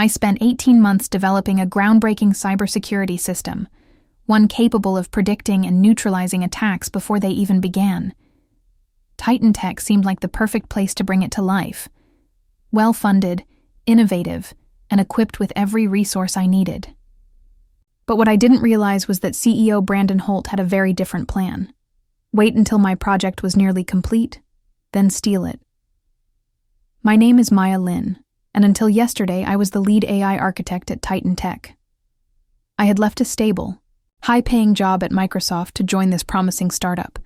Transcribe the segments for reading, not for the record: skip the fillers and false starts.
I spent 18 months developing a groundbreaking cybersecurity system, one capable of predicting and neutralizing attacks before they even began. Titan Tech seemed like the perfect place to bring it to life. Well-funded, innovative, and equipped with every resource I needed. But what I didn't realize was that CEO Brandon Holt had a very different plan. Wait until my project was nearly complete, then steal it. My name is Maya Lin, and until yesterday I was the lead AI architect at Titan Tech. I had left a stable, high-paying job at Microsoft to join this promising startup,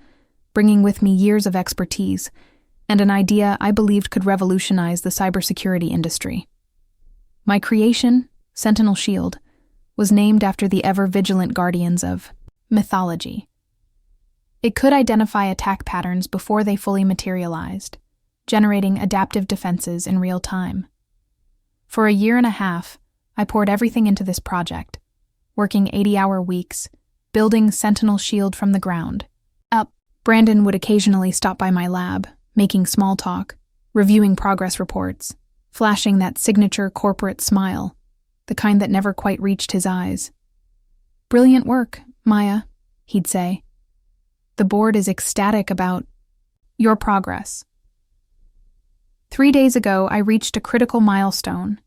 bringing with me years of expertise and an idea I believed could revolutionize the cybersecurity industry. My creation, Sentinel Shield, was named after the ever-vigilant guardians of mythology. It could identify attack patterns before they fully materialized, generating adaptive defenses in real time. For a year and a half, I poured everything into this project, working 80-hour weeks, building Sentinel Shield from the ground up. Brandon would occasionally stop by my lab, making small talk, reviewing progress reports, flashing that signature corporate smile, the kind that never quite reached his eyes. "Brilliant work, Maya," he'd say. "The board is ecstatic about your progress." 3 days ago, I reached a critical milestone.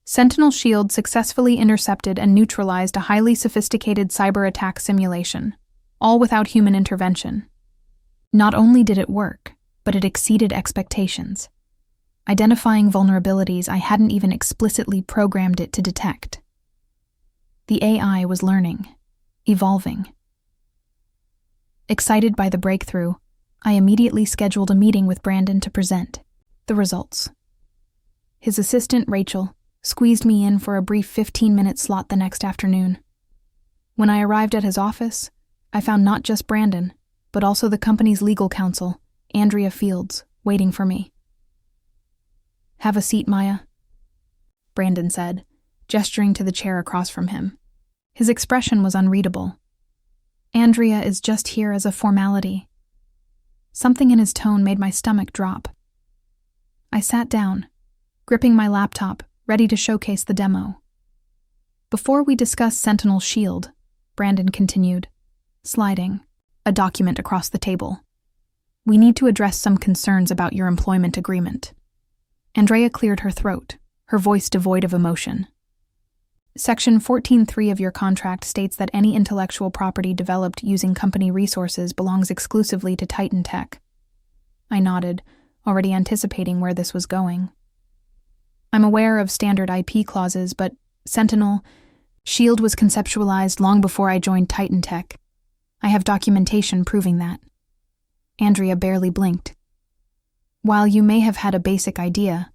Sentinel Shield successfully intercepted and neutralized a highly sophisticated cyber attack simulation, all without human intervention. Not only did it work, but it exceeded expectations, identifying vulnerabilities I hadn't even explicitly programmed it to detect. The AI was learning, evolving. Excited by the breakthrough, I immediately scheduled a meeting with Brandon to present the results. His assistant, Rachel, squeezed me in for a brief 15-minute slot the next afternoon. When I arrived at his office, I found not just Brandon, but also the company's legal counsel, Andrea Fields, waiting for me. "Have a seat, Maya," Brandon said, gesturing to the chair across from him. His expression was unreadable. "Andrea is just here as a formality." Something in his tone made my stomach drop. I sat down, gripping my laptop, ready to showcase the demo. "Before we discuss Sentinel Shield," Brandon continued, sliding a document across the table, "we need to address some concerns about your employment agreement." Andrea cleared her throat, her voice devoid of emotion. "Section 14.3 of your contract states that any intellectual property developed using company resources belongs exclusively to Titan Tech." I nodded, already anticipating where this was going. "I'm aware of standard IP clauses, but Sentinel Shield was conceptualized long before I joined Titan Tech. I have documentation proving that." Andrea barely blinked. "While you may have had a basic idea,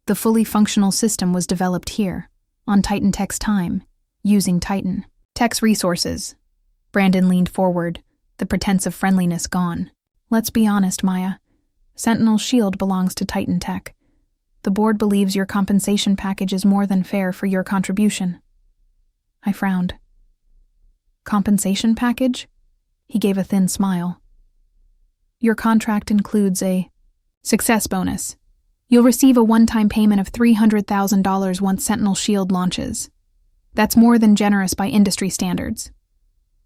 the fully functional system was developed here, on Titan Tech's time, using Titan Tech's resources." Brandon leaned forward, the pretense of friendliness gone. "Let's be honest, Maya. Sentinel Shield belongs to Titan Tech. The board believes your compensation package is more than fair for your contribution." I frowned. "Compensation package?" He gave a thin smile. "Your contract includes a success bonus. You'll receive a one-time payment of $300,000 once Sentinel Shield launches. That's more than generous by industry standards."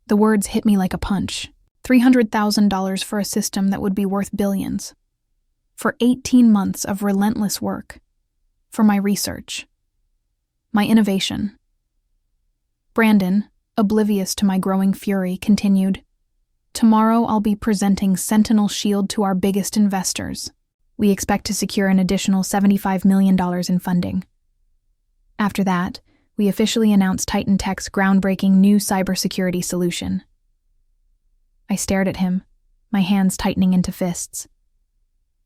The words hit me like a punch. $300,000 for a system that would be worth billions. For 18 months of relentless work. For my research. My innovation. Brandon, oblivious to my growing fury, continued, "Tomorrow I'll be presenting Sentinel Shield to our biggest investors. We expect to secure an additional $75 million in funding. After that, we officially announce Titan Tech's groundbreaking new cybersecurity solution." I stared at him, my hands tightening into fists.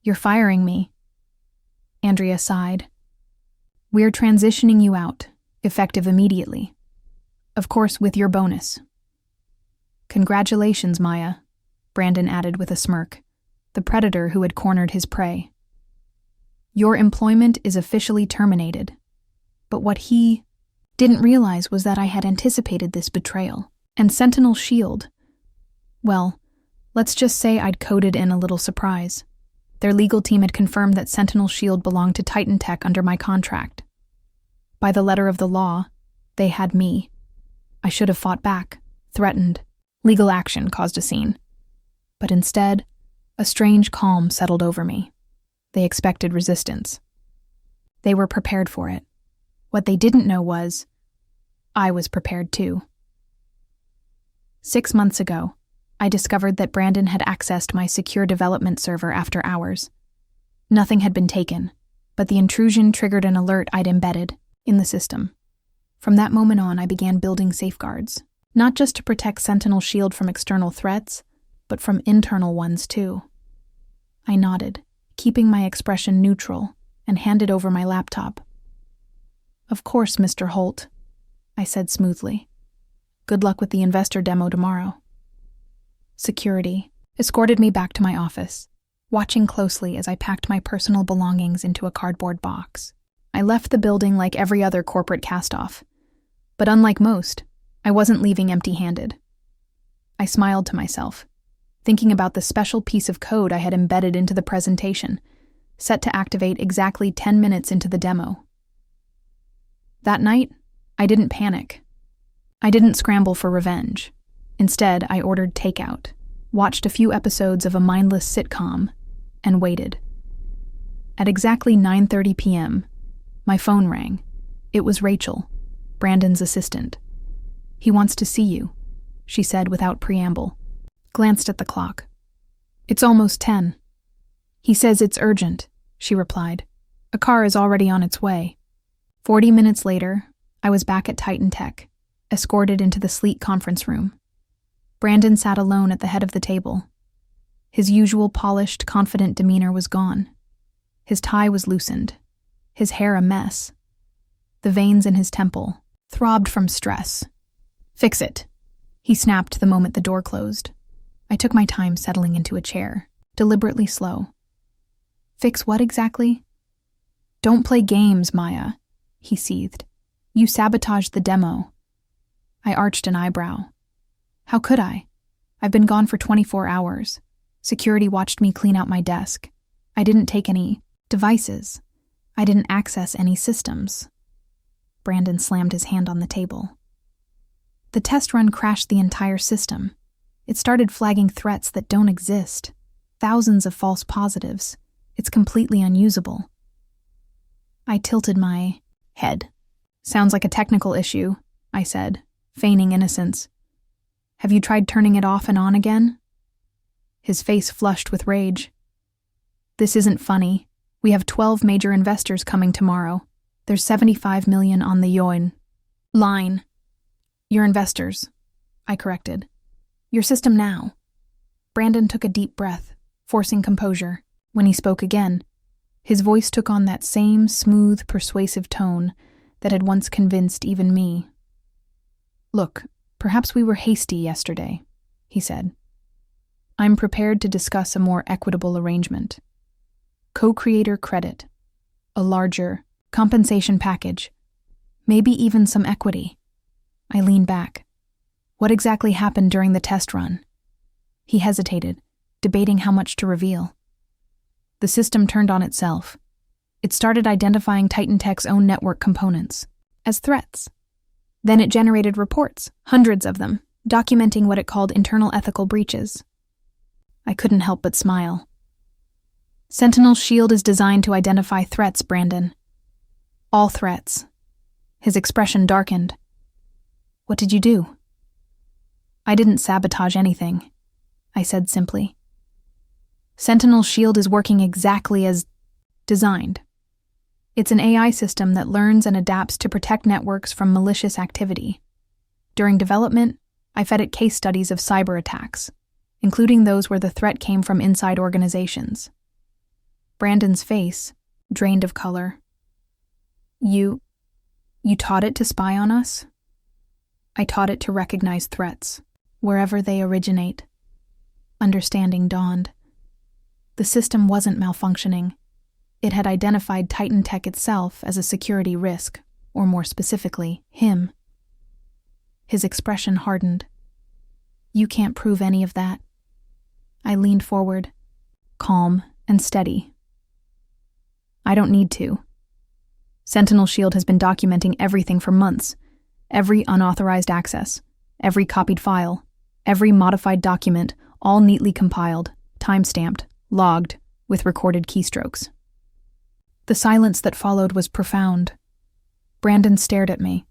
"You're firing me." Andrea sighed. "We're transitioning you out, effective immediately. Of course, with your bonus." "Congratulations, Maya," Brandon added with a smirk, the predator who had cornered his prey. "Your employment is officially terminated." But what he didn't realize was that I had anticipated this betrayal. And Sentinel Shield, well, let's just say I'd coded in a little surprise. Their legal team had confirmed that Sentinel Shield belonged to Titan Tech under my contract. By the letter of the law, they had me. I should have fought back, threatened. Legal action caused a scene. But instead, a strange calm settled over me. They expected resistance. They were prepared for it. What they didn't know was, I was prepared too. 6 months ago, I discovered that Brandon had accessed my secure development server after hours. Nothing had been taken, but the intrusion triggered an alert I'd embedded in the system. From that moment on, I began building safeguards, not just to protect Sentinel Shield from external threats, but from internal ones too. I nodded, keeping my expression neutral, and handed over my laptop. Of course, Mr. Holt, I said smoothly. Good luck with the investor demo tomorrow. Security escorted me back to my office, watching closely as I packed my personal belongings into a cardboard box. I left the building like every other corporate cast-off, but unlike most, I wasn't leaving empty-handed. I smiled to myself, thinking about the special piece of code I had embedded into the presentation, set to activate exactly 10 minutes into the demo. That night, I didn't panic. I didn't scramble for revenge. Instead, I ordered takeout, watched a few episodes of a mindless sitcom, and waited. At exactly 9:30 p.m., my phone rang. It was Rachel, Brandon's assistant. He wants to see you, she said without preamble. Glanced at the clock. It's almost 10. He says it's urgent, she replied. A car is already on its way. 40 minutes later, I was back at Titan Tech, escorted into the sleek conference room. Brandon sat alone at the head of the table. His usual polished, confident demeanor was gone. His tie was loosened, his hair a mess. The veins in his temple throbbed from stress. Fix it, he snapped the moment the door closed. I took my time settling into a chair, deliberately slow. Fix what exactly? Don't play games, Maya, he seethed. You sabotaged the demo. I arched an eyebrow. How could I? I've been gone for 24 hours. Security watched me clean out my desk. I didn't take any devices. I didn't access any systems. Brandon slammed his hand on the table. The test run crashed the entire system. It started flagging threats that don't exist. Thousands of false positives. It's completely unusable. I tilted my head. Sounds like a technical issue, I said, feigning innocence. Have you tried turning it off and on again? His face flushed with rage. This isn't funny. We have 12 major investors coming tomorrow. There's 75 million on the yuan line. Your investors, I corrected. Your system now. Brandon took a deep breath, forcing composure. When he spoke again, his voice took on that same smooth, persuasive tone that had once convinced even me. Look, perhaps we were hasty yesterday, he said. I'm prepared to discuss a more equitable arrangement. Co-creator credit, a larger compensation package, maybe even some equity. I leaned back. What exactly happened during the test run? He hesitated, debating how much to reveal. The system turned on itself. It started identifying Titan Tech's own network components as threats. Then it generated reports, hundreds of them, documenting what it called internal ethical breaches. I couldn't help but smile. Sentinel Shield is designed to identify threats, Brandon. All threats. His expression darkened. What did you do? I didn't sabotage anything, I said simply. Sentinel Shield is working exactly as designed. It's an AI system that learns and adapts to protect networks from malicious activity. During development, I fed it case studies of cyber attacks, including those where the threat came from inside organizations. Brandon's face drained of color. You taught it to spy on us? I taught it to recognize threats, wherever they originate. Understanding dawned. The system wasn't malfunctioning. It had identified Titan Tech itself as a security risk, or more specifically, him. His expression hardened. You can't prove any of that. I leaned forward, calm and steady. I don't need to. Sentinel Shield has been documenting everything for months. Every unauthorized access, every copied file, every modified document, all neatly compiled, time-stamped, logged, with recorded keystrokes. The silence that followed was profound. Brandon stared at me,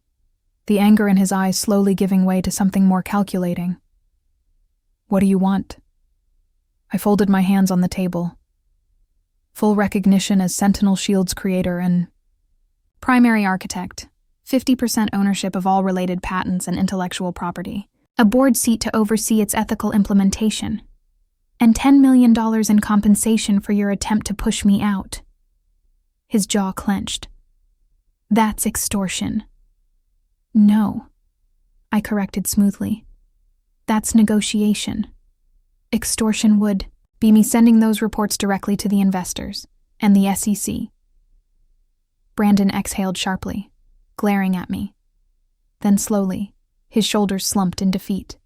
the anger in his eyes slowly giving way to something more calculating. "What do you want?" I folded my hands on the table. Full recognition as Sentinel Shield's creator and primary architect, 50% ownership of all related patents and intellectual property, a board seat to oversee its ethical implementation, and $10 million in compensation for your attempt to push me out. His jaw clenched. "That's extortion." "No," I corrected smoothly. "That's negotiation. Extortion would be me sending those reports directly to the investors and the SEC. Brandon exhaled sharply, glaring at me. Then slowly, his shoulders slumped in defeat.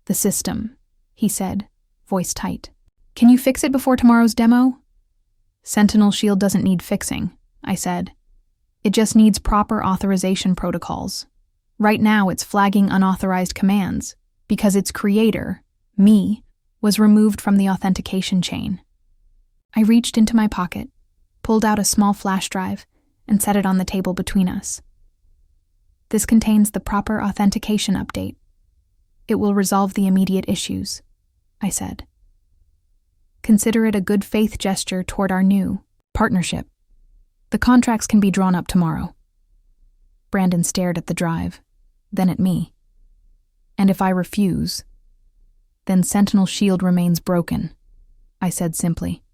"The system," he said, voice tight. "Can you fix it before tomorrow's demo?" "Sentinel Shield doesn't need fixing," I said. "It just needs proper authorization protocols. Right now it's flagging unauthorized commands because its creator, me, was removed from the authentication chain." I reached into my pocket, pulled out a small flash drive, and set it on the table between us. "This contains the proper authentication update. It will resolve the immediate issues," I said. "Consider it a good faith gesture toward our new partnership. The contracts can be drawn up tomorrow." Brandon stared at the drive, then at me. "And if I refuse, then Sentinel Shield remains broken," I said simply.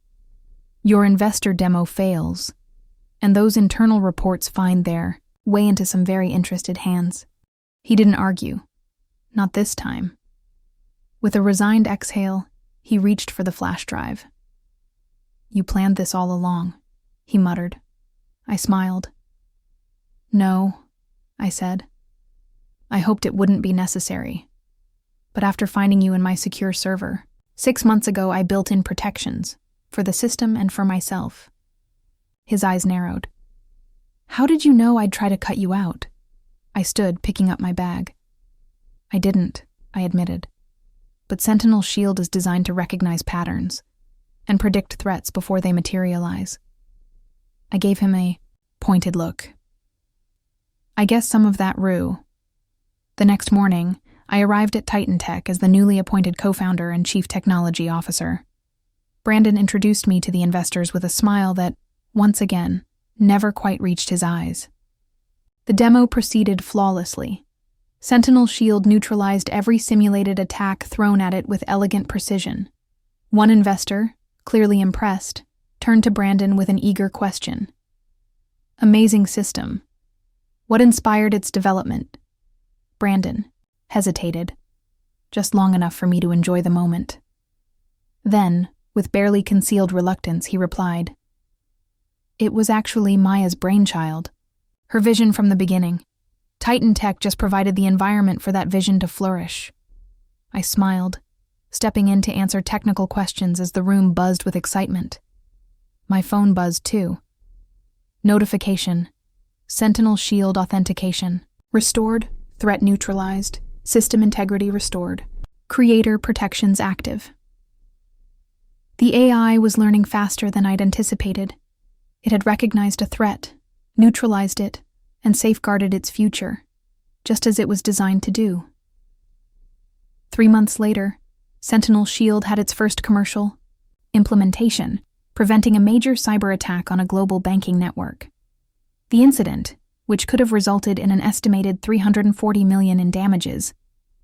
"Your investor demo fails, and those internal reports find their way into some very interested hands." He didn't argue. Not this time. With a resigned exhale, he reached for the flash drive. "You planned this all along," he muttered. I smiled. "No," I said. "I hoped it wouldn't be necessary. But after finding you in my secure server, 6 months ago I built in protections, for the system and for myself." His eyes narrowed. "How did you know I'd try to cut you out?" I stood, picking up my bag. "I didn't," I admitted. "But Sentinel Shield is designed to recognize patterns and predict threats before they materialize." I gave him a pointed look. "I guess some of that rue." The next morning, I arrived at Titan Tech as the newly appointed co-founder and chief technology officer. Brandon introduced me to the investors with a smile that, once again, never quite reached his eyes. The demo proceeded flawlessly. Sentinel Shield neutralized every simulated attack thrown at it with elegant precision. One investor, clearly impressed, turned to Brandon with an eager question. "Amazing system. What inspired its development?" Brandon hesitated, just long enough for me to enjoy the moment. Then, with barely concealed reluctance, he replied, "It was actually Maya's brainchild. Her vision from the beginning. Titan Tech just provided the environment for that vision to flourish." I smiled, stepping in to answer technical questions as the room buzzed with excitement. My phone buzzed too. Notification. Sentinel Shield authentication. Restored, threat neutralized, system integrity restored. Creator protections active. The AI was learning faster than I'd anticipated. It had recognized a threat, neutralized it, and safeguarded its future, just as it was designed to do. 3 months later, Sentinel Shield had its first commercial implementation, preventing a major cyber attack on a global banking network. The incident, which could have resulted in an estimated $340 million in damages,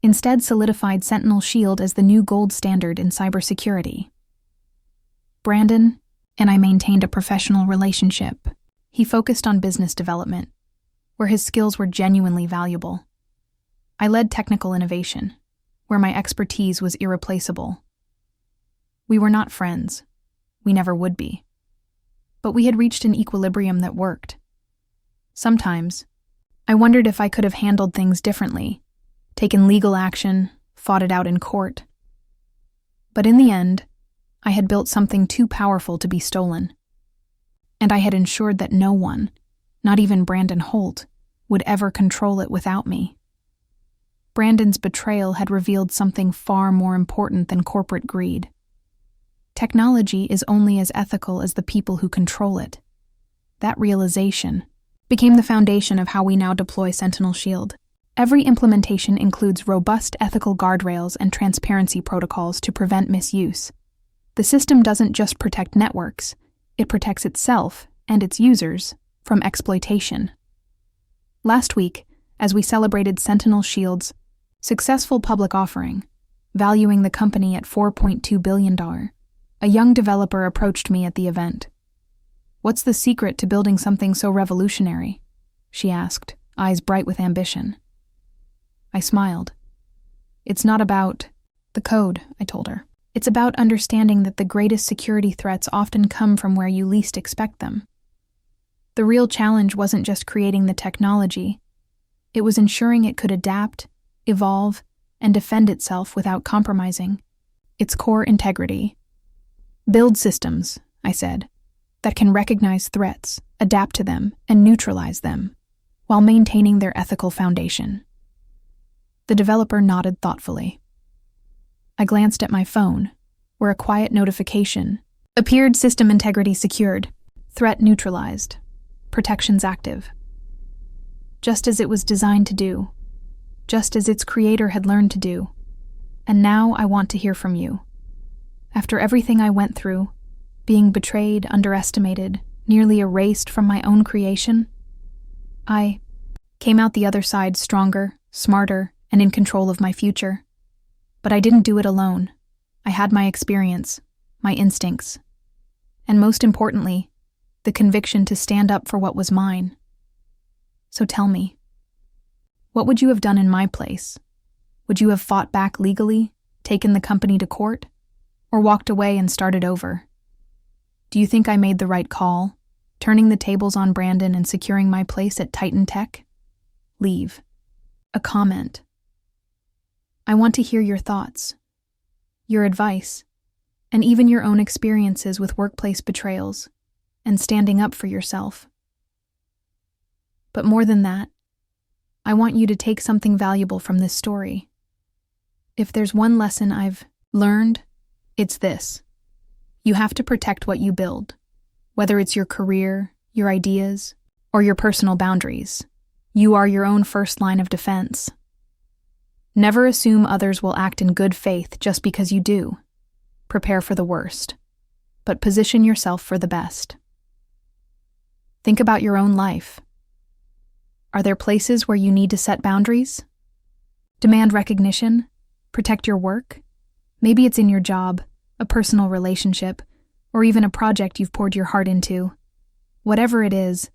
instead solidified Sentinel Shield as the new gold standard in cybersecurity. Brandon and I maintained a professional relationship. He focused on business development, where his skills were genuinely valuable. I led technical innovation, where my expertise was irreplaceable. We were not friends. We never would be. But we had reached an equilibrium that worked. Sometimes, I wondered if I could have handled things differently, taken legal action, fought it out in court. But in the end, I had built something too powerful to be stolen. And I had ensured that no one, not even Brandon Holt, would ever control it without me. Brandon's betrayal had revealed something far more important than corporate greed. Technology is only as ethical as the people who control it. That realization became the foundation of how we now deploy Sentinel Shield. Every implementation includes robust ethical guardrails and transparency protocols to prevent misuse. The system doesn't just protect networks, it protects itself and its users from exploitation. Last week, as we celebrated Sentinel Shield's successful public offering, valuing the company at $4.2 billion, a young developer approached me at the event. "What's the secret to building something so revolutionary?" she asked, eyes bright with ambition. I smiled. "It's not about the code," I told her. "It's about understanding that the greatest security threats often come from where you least expect them. The real challenge wasn't just creating the technology. It was ensuring it could adapt, evolve, and defend itself without compromising its core integrity. Build systems," I said, "that can recognize threats, adapt to them, and neutralize them, while maintaining their ethical foundation." The developer nodded thoughtfully. I glanced at my phone, where a quiet notification appeared: "System integrity secured, threat neutralized, protections active." Just as it was designed to do, just as its creator had learned to do. And now I want to hear from you. After everything I went through, being betrayed, underestimated, nearly erased from my own creation, I came out the other side stronger, smarter, and in control of my future. But I didn't do it alone. I had my experience, my instincts, and most importantly, the conviction to stand up for what was mine. So tell me, what would you have done in my place? Would you have fought back legally, taken the company to court, or walked away and started over? Do you think I made the right call, turning the tables on Brandon and securing my place at Titan Tech? Leave a comment. I want to hear your thoughts, your advice, and even your own experiences with workplace betrayals and standing up for yourself. But more than that, I want you to take something valuable from this story. If there's one lesson I've learned, it's this. You have to protect what you build, whether it's your career, your ideas, or your personal boundaries. You are your own first line of defense. Never assume others will act in good faith just because you do. Prepare for the worst, but position yourself for the best. Think about your own life. Are there places where you need to set boundaries? Demand recognition? Protect your work? Maybe it's in your job, a personal relationship, or even a project you've poured your heart into. Whatever it is,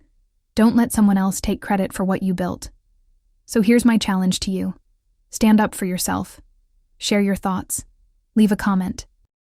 don't let someone else take credit for what you built. So here's my challenge to you. Stand up for yourself. Share your thoughts. Leave a comment.